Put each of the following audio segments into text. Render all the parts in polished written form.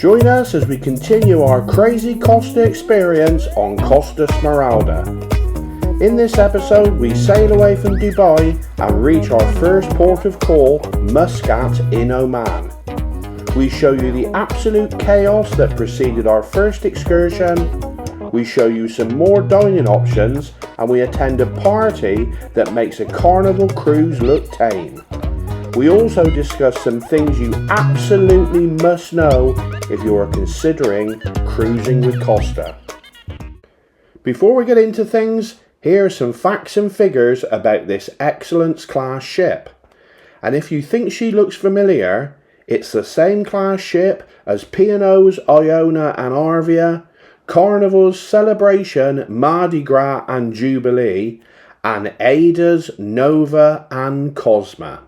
Join us as we continue our crazy Costa experience on Costa Smeralda. In this episode, we sail away from Dubai and reach our first port of call, Muscat in Oman. We show you the absolute chaos that preceded our first excursion. We show you some more dining options, and we attend a party that makes a carnival cruise look tame. We also discuss some things you absolutely must know if you are considering cruising with Costa. Before we get into things, here are some facts and figures about this excellence class ship. And if you think she looks familiar, it's the same class ship as P&O's Iona and Arvia, Carnival's Celebration, Mardi Gras and Jubilee, and Ada's Nova and Cosma.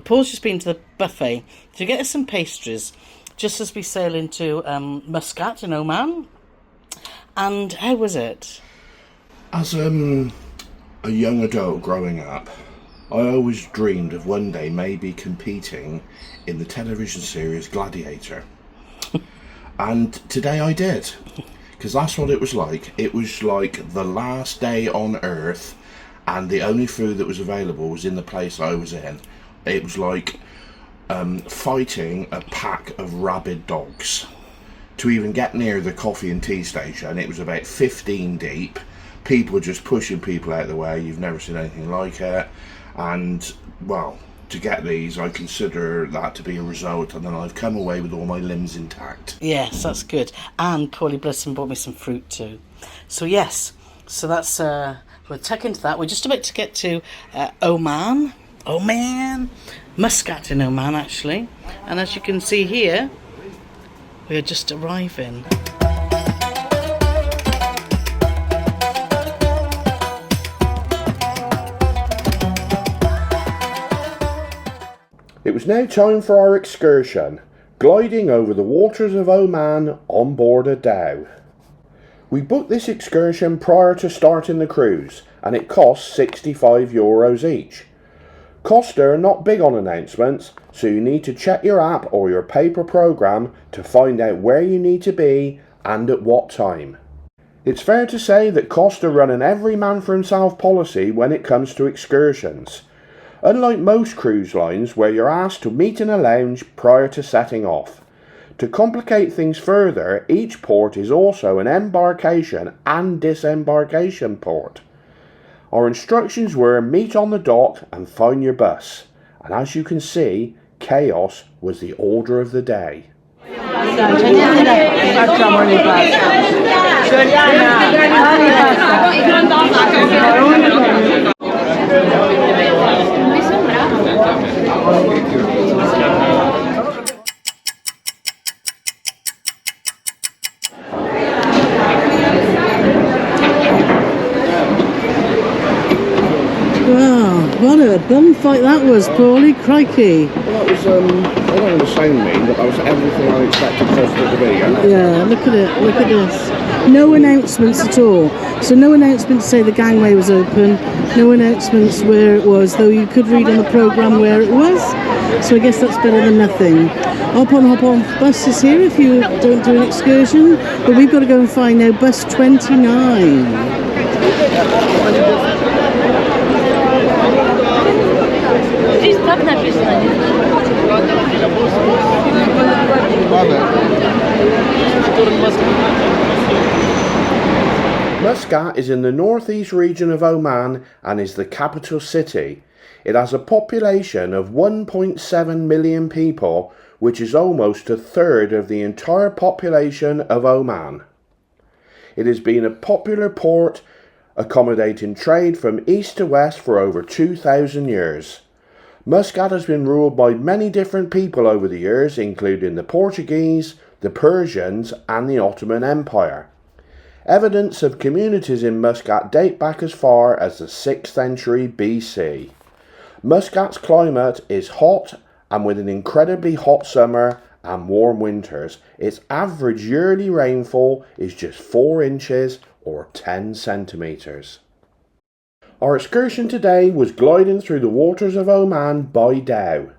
Paul's just been to the buffet to get us some pastries just as we sail into Muscat in Oman. And how was it? As a young adult growing up, I always dreamed of one day maybe competing in the television series Gladiator. And today I did, because that's what it was like. It was like the last day on Earth, and the only food that was available was in the place I was in. It was like fighting a pack of rabid dogs. To even get near the coffee and tea station, it was about 15 deep. People just pushing people out of the way. You've never seen anything like it. And, well, to get these, I consider that to be a result. And then I've come away with all my limbs intact. Yes, that's good. And Paulie Blesson brought me some fruit too. So, yes. So that's, we'll tuck into that. We're just about to get to Oman. Muscat in Oman actually, and as you can see here, we are just arriving. It was now time for our excursion, gliding over the waters of Oman on board a Dhow. We booked this excursion prior to starting the cruise, and it cost €65 each. Costa are not big on announcements, so you need to check your app or your paper program to find out where you need to be and at what time. It's fair to say that Costa run an every man for himself policy when it comes to excursions. Unlike most cruise lines where you're asked to meet in a lounge prior to setting off. To complicate things further, each port is also an embarkation and disembarkation port. Our instructions were meet on the dock and find your bus. And as you can see, chaos was the order of the day. What a bum fight that was, Paulie, crikey. Well, that was, I don't want to sound mean, but that was everything I expected Costa to be. Yeah, look at it, look at this. No announcements at all. So no announcement to say the gangway was open, no announcements where it was, though you could read on the programme where it was. So I guess that's better than nothing. Hop on buses here if you don't do an excursion, but we've got to go and find now bus 29. Muscat is in the northeast region of Oman and is the capital city. It has a population of 1.7 million people, which is almost a third of the entire population of Oman. It has been a popular port accommodating trade from east to west for over 2,000 years. Muscat has been ruled by many different people over the years, including the Portuguese, the Persians and the Ottoman Empire. Evidence of communities in Muscat date back as far as the 6th century BC. Muscat's climate is hot, and with an incredibly hot summer and warm winters, its average yearly rainfall is just 4 inches or 10 centimetres. Our excursion today was gliding through the waters of Oman by Dhow.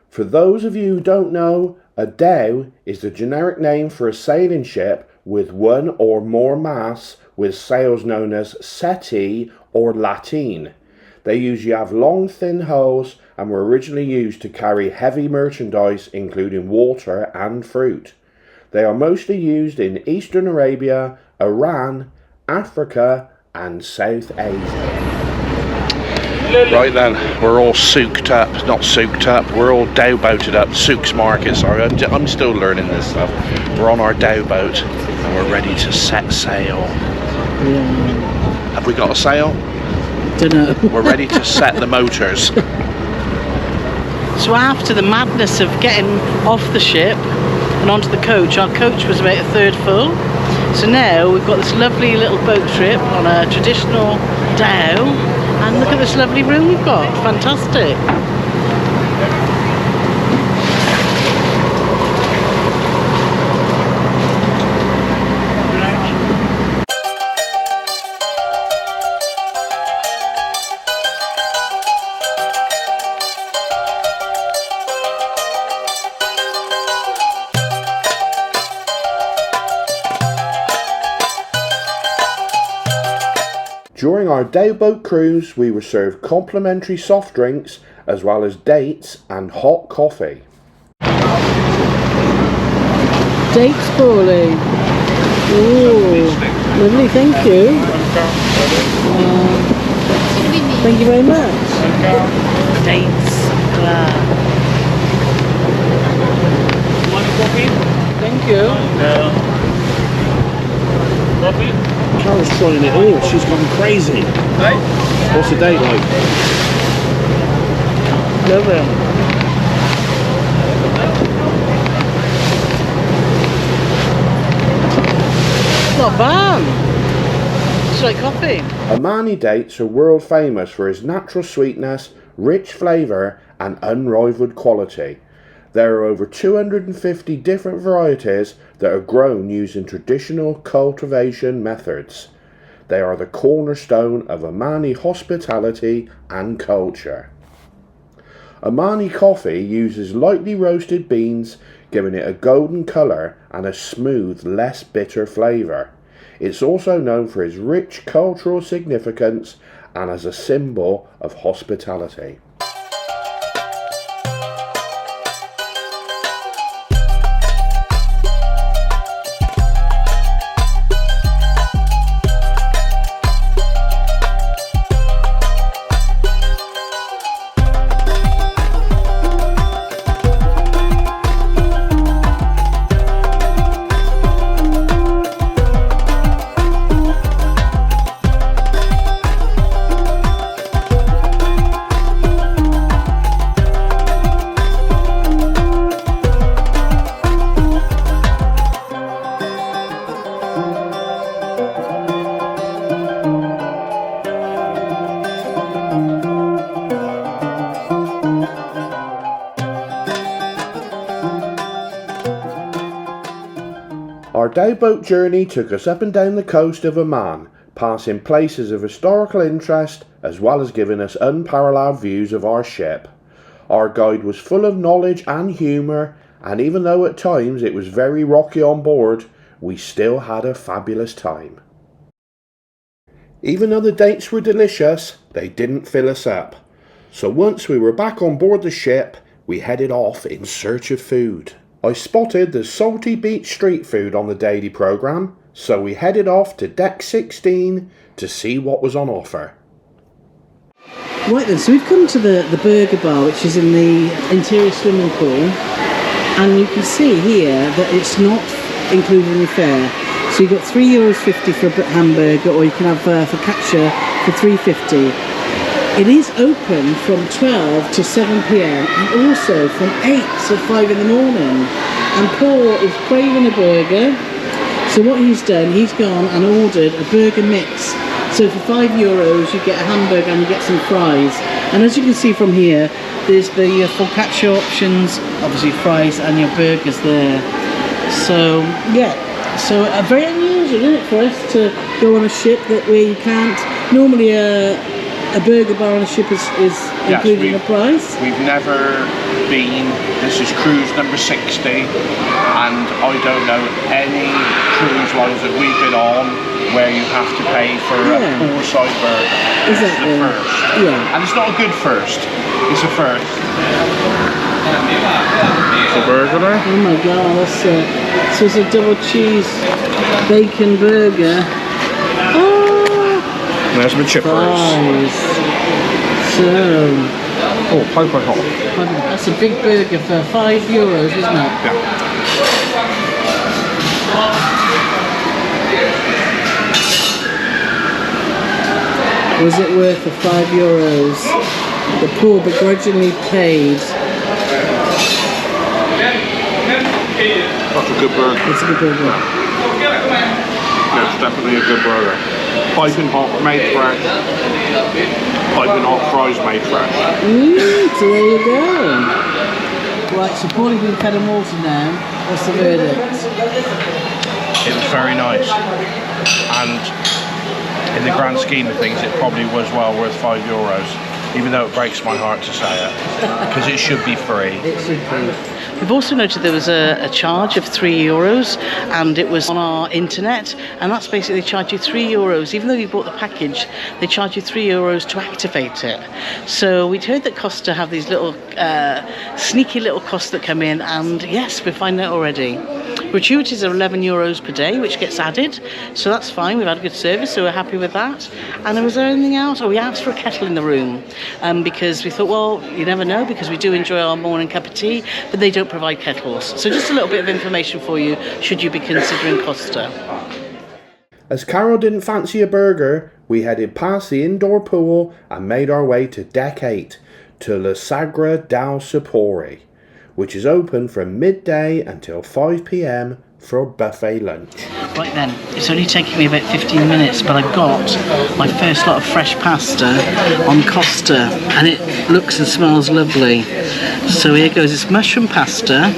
For those of you who don't know, a dhow is the generic name for a sailing ship with one or more masts with sails known as settee or lateen. They usually have long thin hulls and were originally used to carry heavy merchandise including water and fruit. They are mostly used in Eastern Arabia, Iran, Africa and South Asia. Right then, we're all soaked up, not soaked up, we're all Dhow boated up, Souks Market, sorry, I'm still learning this stuff. We're on our Dhow boat and we're ready to set sail. Yeah. Have we got a sail? Dunno. We're ready to set the motors. So after the madness of getting off the ship and onto the coach, our coach was about a third full. So now we've got this lovely little boat trip on a traditional dhow. And look at this lovely room we've got. Fantastic. During our Dhow boat cruise, we were served complimentary soft drinks as well as dates and hot coffee. Dates Paulie. Ooh, lovely, thank you. Thank you very much. Dates. Wow. Thank you. Carol's trying it all, she's gone crazy. Hey? What's the date like? Love it. Not bad. It's like coffee. Omani dates are world famous for its natural sweetness, rich flavour and unrivaled quality. There are over 250 different varieties that are grown using traditional cultivation methods. They are the cornerstone of Omani hospitality and culture. Omani coffee uses lightly roasted beans, giving it a golden colour and a smooth, less bitter flavour. It's also known for its rich cultural significance and as a symbol of hospitality. Our Dhow boat journey took us up and down the coast of Oman, passing places of historical interest as well as giving us unparalleled views of our ship. Our guide was full of knowledge and humour, and even though at times it was very rocky on board, we still had a fabulous time. Even though the dates were delicious, they didn't fill us up. So once we were back on board the ship, we headed off in search of food. I spotted the salty beach street food on the daily programme, so we headed off to deck 16 to see what was on offer. Right then, so we've come to the burger bar, which is in the interior swimming pool, and you can see here that it's not included in the fare. So you got €3.50 for a hamburger, or you can have focaccia for $3.50. It is open from 12 to 7 p.m. and also from 8 to 5 in the morning. And Paul is craving a burger. So what he's done, he's gone and ordered a burger mix. So for €5 you get a hamburger and you get some fries. And as you can see from here, there's the focaccia options, obviously fries, and your burgers there. So yeah, so very unusual, isn't it, for us to go on a ship that where you can't normally a burger bar on a ship is included in the price. We've never been. This is cruise number 60, and I don't know any cruise lines that we've been on where you have to pay for a poolside burger. This is the first. Yeah. And it's not a good first. It's a first. It's a burger there. Oh my god, that's so it's a double cheese bacon burger. There's my chippers. So, oh, piping hot. That's a big burger for €5, isn't it? Yeah. Was it worth the €5 that Paul begrudgingly paid? That's a good burger. It's a good burger. Yeah, it's definitely a good burger. Piping hot, made fresh. Piping hot fries made fresh. So there you go. Right, so Paul, you've been fed and water now. What's the verdict? It was very nice. And in the grand scheme of things, it probably was well worth €5. Even though it breaks my heart to say it. Because it should be free. It should be. We've also noted there was a charge of €3, and it was on our internet, and that's basically they charge you €3. Even though you bought the package, they charge you €3 to activate it. So we'd heard that Costa have these little sneaky little costs that come in, and yes, we're finding it already. Gratuities are €11 per day, which gets added, so that's fine. We've had a good service, so we're happy with that. And was there anything else? Oh, we asked for a kettle in the room because we thought, well, you never know, because we do enjoy our morning cup of tea, but they don't provide kettles. So just a little bit of information for you, should you be considering Costa. As Carol didn't fancy a burger, we headed past the indoor pool and made our way to Deck 8 to La Sagra Dal Sapori, which is open from midday until 5 p.m. for buffet lunch. Right then, it's only taken me about 15 minutes, but I've got my first lot of fresh pasta on Costa, and it looks and smells lovely. So here goes, it's mushroom pasta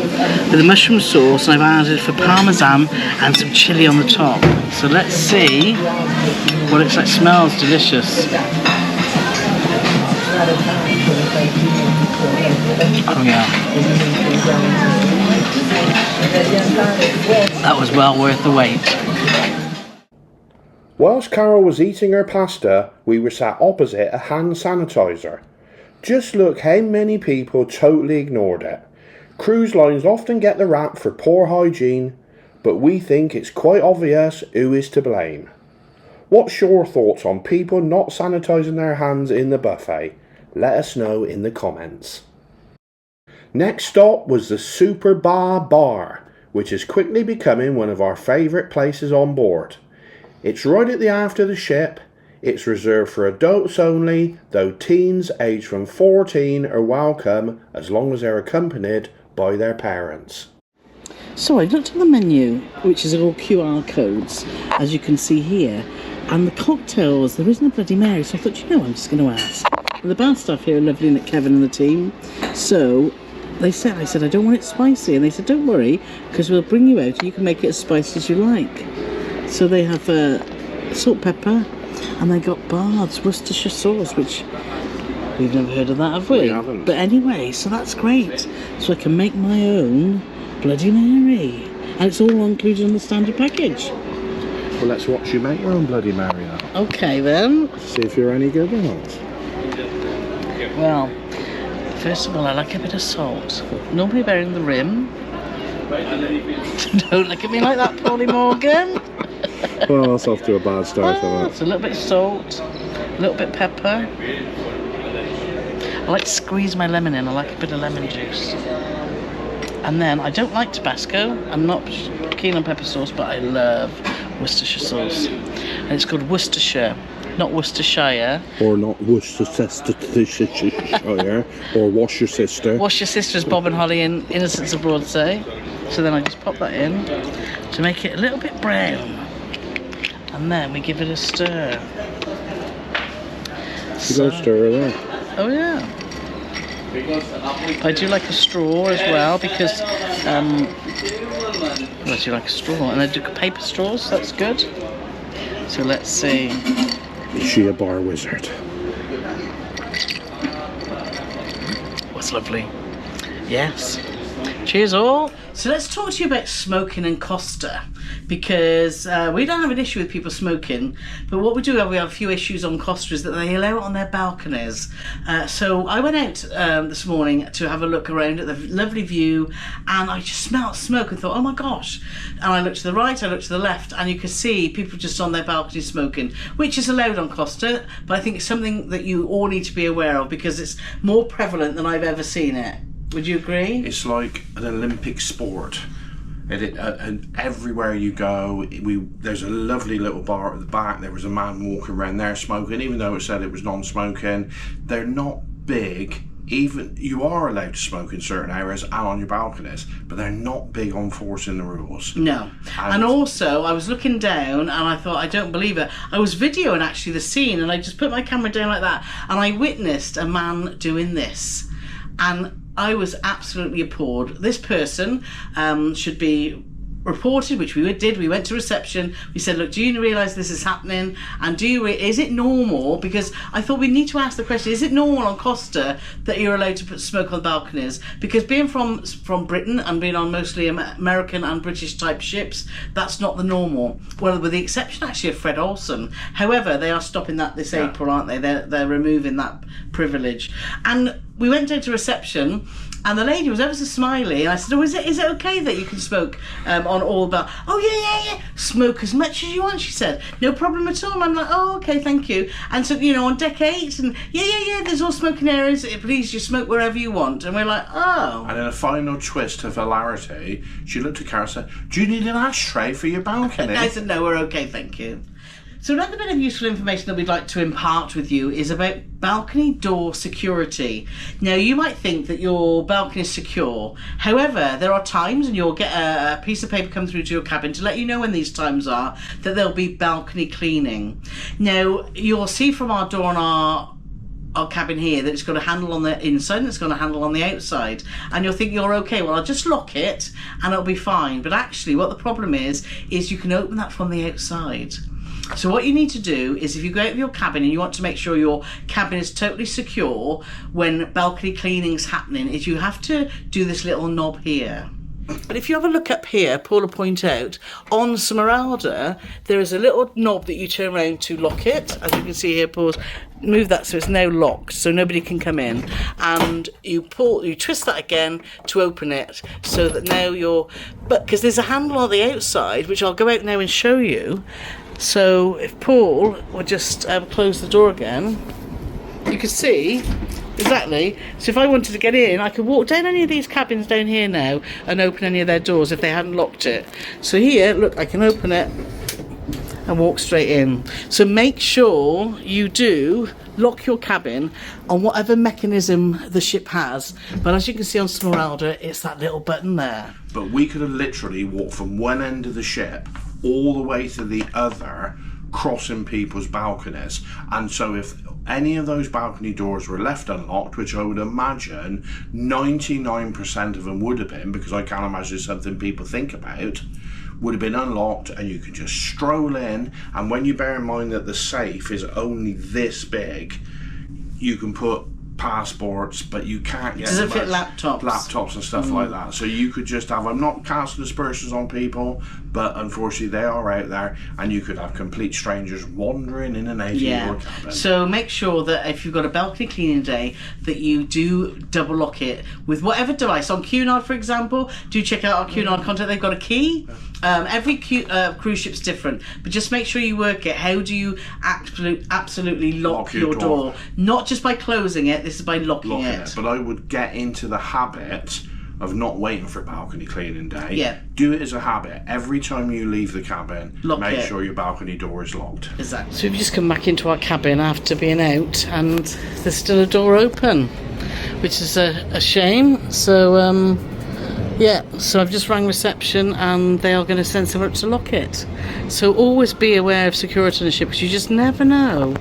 with a mushroom sauce, and I've added for parmesan and some chilli on the top. So let's see what it smells delicious. Oh yeah. That was well worth the wait. Whilst Carol was eating her pasta, we were sat opposite a hand sanitizer. Just look how many people totally ignored it. Cruise lines often get the rap for poor hygiene, but we think it's quite obvious who is to blame. What's your thoughts on people not sanitising their hands in the buffet? Let us know in the comments. Next stop was the Super Bar, which is quickly becoming one of our favourite places on board. It's right at the aft of the ship. It's reserved for adults only, though teens aged from 14 are welcome as long as they're accompanied by their parents. So I looked at the menu, which is all QR codes, as you can see here, and the cocktails, there isn't a Bloody Mary, so I thought, I'm just going to ask. And the bar staff here are lovely, and Kevin and the team. So I said, I don't want it spicy, and they said, don't worry, because we'll bring you out and you can make it as spicy as you like. So they have salt, pepper, and they got Bard's Worcestershire sauce, which we've never heard of that, have we? We haven't. But anyway, so that's great. So I can make my own Bloody Mary, and it's all included in the standard package. Well, let's watch you make your own Bloody Mary now. Okay then. See if you're any good or not. Well, first of all, I like a bit of salt. Normally bearing the rim. Don't look at me like that, Paulie Morgan. Well, that's off to a bad start. It's a little bit of salt, a little bit of pepper. I like to squeeze my lemon in. I like a bit of lemon juice. And then, I don't like Tabasco. I'm not keen on pepper sauce, but I love Worcestershire sauce. And it's called Worcestershire, not Worcestershire. Or not Worcestershire, or Wash Your Sister. Wash Your Sister, as Bob and Holly in Innocents Abroad say. So then I just pop that in to make it a little bit brown. And then we give it a stir. You go stir there. Oh yeah. I do like a straw as well because I do like a straw, and I do paper straws. So that's good. So let's see. Is she a bar wizard? What's lovely? Yes. Cheers all. So let's talk to you about smoking in Costa, because we don't have an issue with people smoking, but what we do have, we have a few issues on Costa is that they allow it on their balconies. So I went out this morning to have a look around at the lovely view, and I just smelled smoke and thought, oh my gosh. And I looked to the right, I looked to the left, and you could see people just on their balcony smoking, which is allowed on Costa, but I think it's something that you all need to be aware of because it's more prevalent than I've ever seen it. Would you agree? It's like an Olympic sport. And everywhere you go, there's a lovely little bar at the back. There was a man walking around there smoking, even though it said it was non-smoking. They're not big. Even you are allowed to smoke in certain areas and on your balconies, but they're not big on forcing the rules. No. And also, I was looking down and I thought, I don't believe it. I was videoing actually the scene, and I just put my camera down like that, and I witnessed a man doing this. And I was absolutely appalled. This person should be reported, which we did. We went to reception. We said, look, do you realise this is happening? And is it normal? Because I thought we need to ask the question, is it normal on Costa that you're allowed to put smoke on balconies? Because being from Britain and being on mostly American and British type ships, that's not the normal. Well, with the exception actually of Fred Olsen. However, they are stopping that this April, aren't they? They're removing that privilege. And we went down to reception, and the lady was ever so smiley, and I said, oh, is it okay that you can smoke on all oh yeah, smoke as much as you want, she said, no problem at all. And I'm like, oh, okay, thank you. And so, on deck 8, and yeah, there's all smoking areas, please just smoke wherever you want. And we're like, oh. And in a final twist of hilarity, she looked at Cara and said, do you need an ashtray for your balcony? I said, no, we're okay, thank you. So another bit of useful information that we'd like to impart with you is about balcony door security. Now, you might think that your balcony is secure. However, there are times, and you'll get a piece of paper come through to your cabin to let you know when these times are, that there'll be balcony cleaning. Now, you'll see from our door on our cabin here that it's got a handle on the inside and it's got a handle on the outside, and you'll think you're okay, well, I'll just lock it and it'll be fine. But actually what the problem is you can open that from the outside. So what you need to do is, if you go out of your cabin and you want to make sure your cabin is totally secure when balcony cleaning's happening, is you have to do this little knob here. But if you have a look up here, Paul will point out, on Smeralda, there is a little knob that you turn around to lock it. As you can see here, Paul's move that so it's now locked, so nobody can come in. And you twist that again to open it, so that now because there's a handle on the outside, which I'll go out now and show you. So if Paul would just close the door again, you can see exactly. So if I wanted to get in, I could walk down any of these cabins down here now and open any of their doors if they hadn't locked it. So here, look, I can open it and walk straight in. So make sure you do lock your cabin on whatever mechanism the ship has. But as you can see on Smeralda, it's that little button there. But we could have literally walked from one end of the ship all the way to the other, crossing people's balconies. And so if any of those balcony doors were left unlocked, which I would imagine 99% of them would have been, because I can't imagine it's something people think about, would have been unlocked, and you could just stroll in. And when you bear in mind that the safe is only this big, you can put passports, but you can't get doesn't fit laptops and stuff like that. So you could just have, I'm not casting aspersions on people, but unfortunately they are out there, and you could have complete strangers wandering in and out of your cabin. So make sure that if you've got a balcony cleaning day, that you do double lock it with whatever device. On Cunard, for example, do check out our Cunard contact. They've got a key. Every cruise ship's different, but just make sure you work it. How do you absolutely lock your door? Not just by closing it, this is by locking it. But I would get into the habit of not waiting for balcony cleaning day. Yeah. Do it as a habit. Every time you leave the cabin, Lock make it. sure your balcony door is locked. Exactly. So we've just come back into our cabin after being out, and there's still a door open, which is a shame. So yeah, so I've just rang reception and they are going to send someone up to lock it. So always be aware of security on a ship, because you just never know.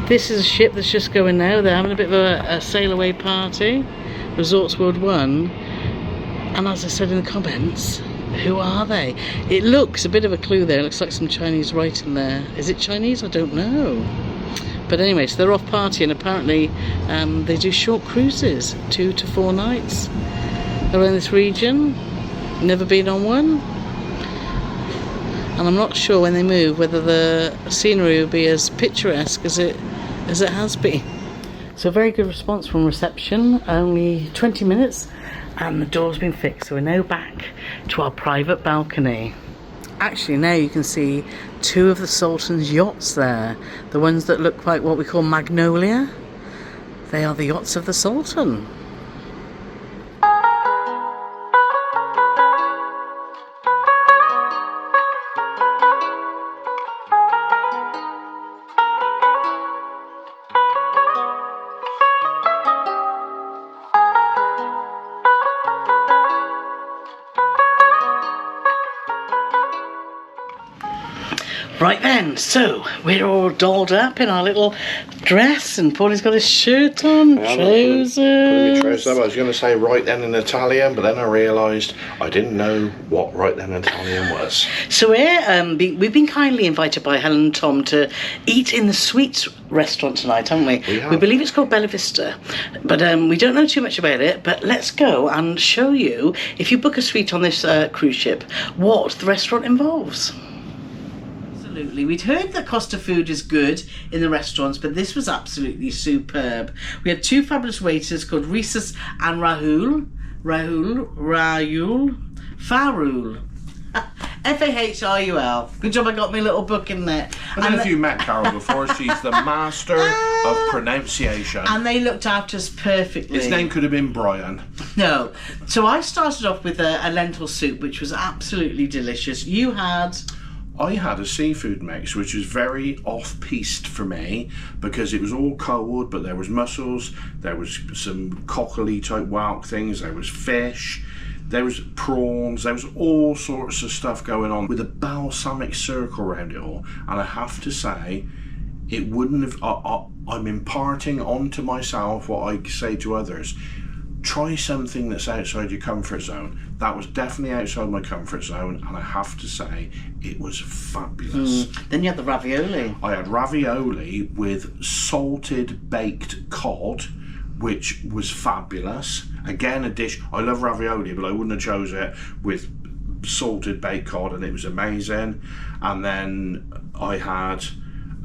This is a ship that's just going now. They're having a bit of a sail away party, Resorts World 1. And as I said in the comments, who are they? It looks a bit of a clue there. It looks like some Chinese writing there. Is it Chinese? I don't know. But anyway, so they're off partying. Apparently they do short cruises, 2 to 4 nights around this region. Never been on one, and I'm not sure when they move whether the scenery will be as picturesque as it has been. So very good response from reception. Only 20 minutes and the door's been fixed, so we're now back to our private balcony. Actually, now you can see 2 of the Sultan's yachts there, the ones that look like what we call Magnolia. They are the yachts of the Sultan. Right then, so we're all dolled up in our little dress, and Paulie's got his shirt on, trousers. I was going to say right then in Italian, but then I realised I didn't know what right then in Italian was. So we've been kindly invited by Helen and Tom to eat in the Sweets restaurant tonight, haven't we? We believe it's called Bella Vista, but we don't know too much about it. But let's go and show you, if you book a suite on this cruise ship, what the restaurant involves. Absolutely. We'd heard that Costa food is good in the restaurants, but this was absolutely superb. We had 2 fabulous waiters called Rhesus and Rahul. Fahrul. Good job I got my little book in there. I don't know if you met Carol before. She's the master of pronunciation. And they looked after us perfectly. His name could have been Brian. No. So I started off with a lentil soup, which was absolutely delicious. You had... I had a seafood mix, which was very off-piste for me because it was all cold, but there was mussels, there was some cockle type whelk things, there was fish, there was prawns, there was all sorts of stuff going on with a balsamic circle around it all. And I have to say, it wouldn't have... I'm imparting onto myself what I say to others. Try something that's outside your comfort zone. That was definitely outside my comfort zone, and I have to say it was fabulous. Then you had the ravioli. I had ravioli with salted baked cod, which was fabulous. Again, a dish, I love ravioli, but I wouldn't have chose it with salted baked cod, and it was amazing. And then I had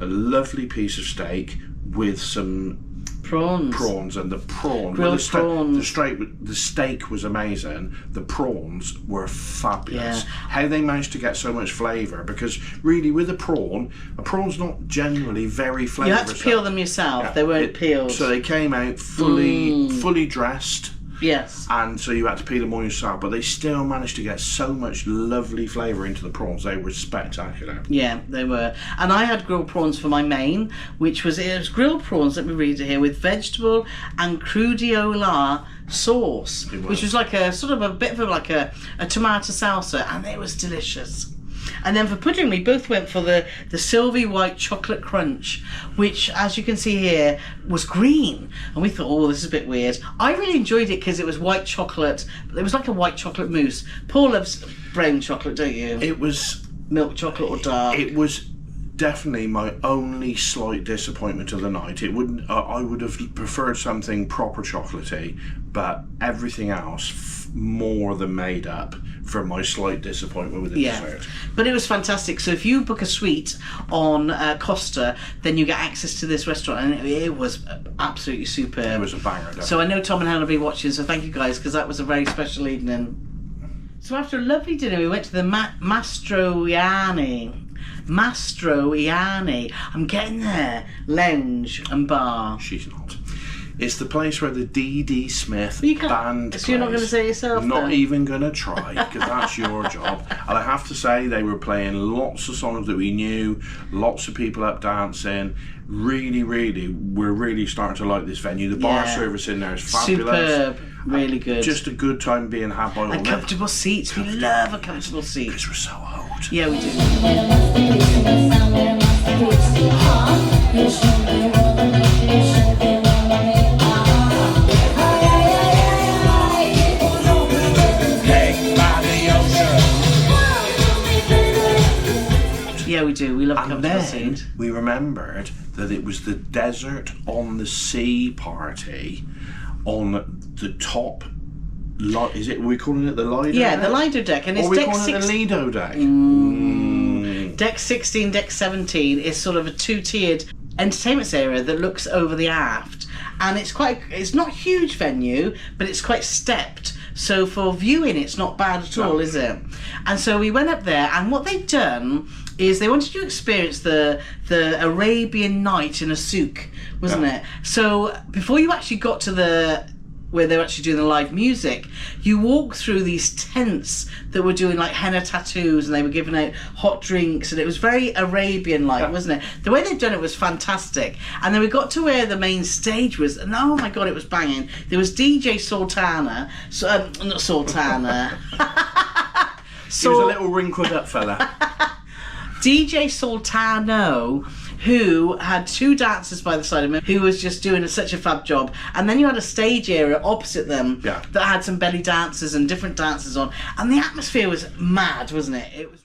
a lovely piece of steak with some prawns, and the prawn, grilled prawns. The steak was amazing. The prawns were fabulous. Yeah. How they managed to get so much flavour, because really with a prawn's not generally very flavourful. You had to peel them yourself. Yeah. They weren't peeled. So they came out fully dressed. Yes. And so you had to peel them all yourself, but they still managed to get so much lovely flavour into the prawns. They were spectacular. Yeah, they were. And I had grilled prawns for my main, which was grilled prawns, let me read it here, with vegetable and crudiola sauce, which was like a sort of a bit of like a tomato salsa, and it was delicious. And then for pudding, we both went for the Sylvie White Chocolate Crunch, which, as you can see here, was green. And we thought, oh, this is a bit weird. I really enjoyed it because it was white chocolate. It was like a white chocolate mousse. Paul loves brown chocolate, don't you? It was... milk chocolate or dark? It was definitely my only slight disappointment of the night. It wouldn't. I would have preferred something proper chocolatey, but everything else more than made up for my slight disappointment with the dessert. But it was fantastic. So if you book a suite on Costa, then you get access to this restaurant, and it was absolutely superb. It was a banger. Definitely. So I know Tom and Hannah will be watching, so thank you guys, because that was a very special evening. So after a lovely dinner, we went to the Mastroianni. I'm getting there. Lounge and bar. She's not. It's the place where the D.D. Smith band So you're not going to say it yourself? I'm not then? even going to try, because that's your job. And I have to say, they were playing lots of songs that we knew, lots of people up dancing. Really, we're really starting to like this venue. The bar service in there is fabulous. Superb. Really good. Just a good time being had by all. And comfortable seats. We love a comfortable seat. Because we're so old. Yeah, we do. Yeah, we do. We love a And comfortable then seat. we remembered that it was the Desert on the Sea party on the top. Is it? Are we calling it the Lido? Yeah, deck? the Lido deck, and it's Or are we deck calling it the 16. Lido deck? Deck 16, deck 17 is sort of a two-tiered entertainment area that looks over the aft, and it's not a huge venue, but it's quite stepped. So for viewing, it's not bad at all, is it? And so we went up there, and what they've done is they wanted you to experience the Arabian night in a souk, wasn't it? So before you actually got to where they were actually doing the live music, you walk through these tents that were doing like henna tattoos, and they were giving out hot drinks, and it was very Arabian-like, wasn't it? The way they'd done it was fantastic. And then we got to where the main stage was, and oh my god, it was banging. There was DJ Sultana, not Sultana. He was a little wrinkled up fella. DJ Sultano, who had two dancers by the side of him, who was just doing such a fab job. And then you had a stage area opposite them that had some belly dancers and different dancers on. And the atmosphere was mad, wasn't it? It was...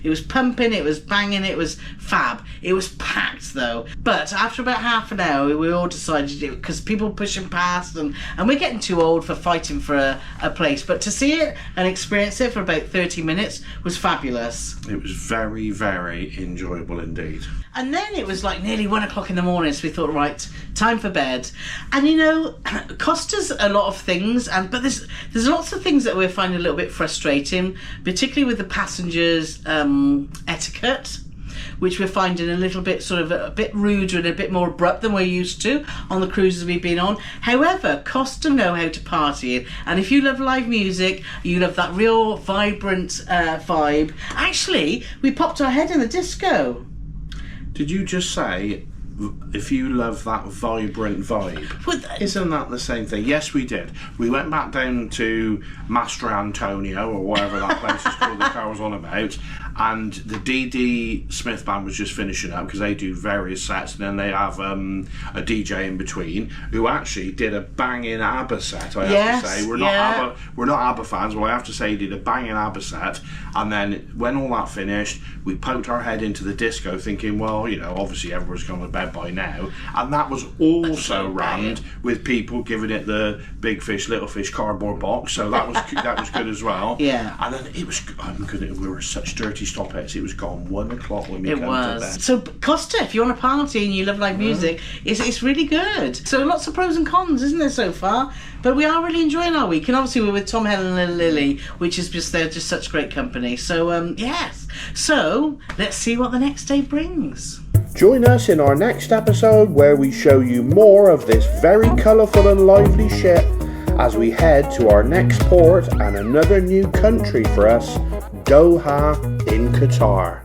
It was pumping, it was banging, it was fab. It was packed though. But after about half an hour, we all decided to do it because people were pushing past, and we're getting too old for fighting for a place. But to see it and experience it for about 30 minutes was fabulous. It was very, very enjoyable indeed. And then it was like nearly 1 o'clock in the morning, so we thought, right, time for bed. And you know, Costa's a lot of things, but there's lots of things that we're finding a little bit frustrating, particularly with the passengers' etiquette, which we're finding a little bit sort of a bit ruder and a bit more abrupt than we're used to on the cruises we've been on. However, Costa know how to party, and if you love live music, you love that real vibrant vibe. Actually, we popped our head in the disco. Did you just say, if you love that vibrant vibe? Isn't that the same thing? Yes, we did. We went back down to Master Antonio, or whatever that place is called that Carol was on about, and the D.D. Smith band was just finishing up because they do various sets, and then they have a DJ in between who actually did a banging ABBA set. I have to say, we're not ABBA fans, but I have to say he did a banging ABBA set. And then when all that finished, we poked our head into the disco, thinking, well, you know, obviously everyone's gone to bed by now, and that was also rammed with people giving it the big fish, little fish cardboard box. So that was good as well. Yeah. And then it was. We were such dirty stoppets. It was gone 1 o'clock when we came to bed. So Costa, if you want to party and you love live music, it's really good. So lots of pros and cons, isn't there, so far? But we are really enjoying our week, and obviously we're with Tom, Helen, and Lily, which is they're just such great company. So yes. So let's see what the next day brings. Join us in our next episode where we show you more of this very colourful and lively ship as we head to our next port and another new country for us, Doha in Qatar.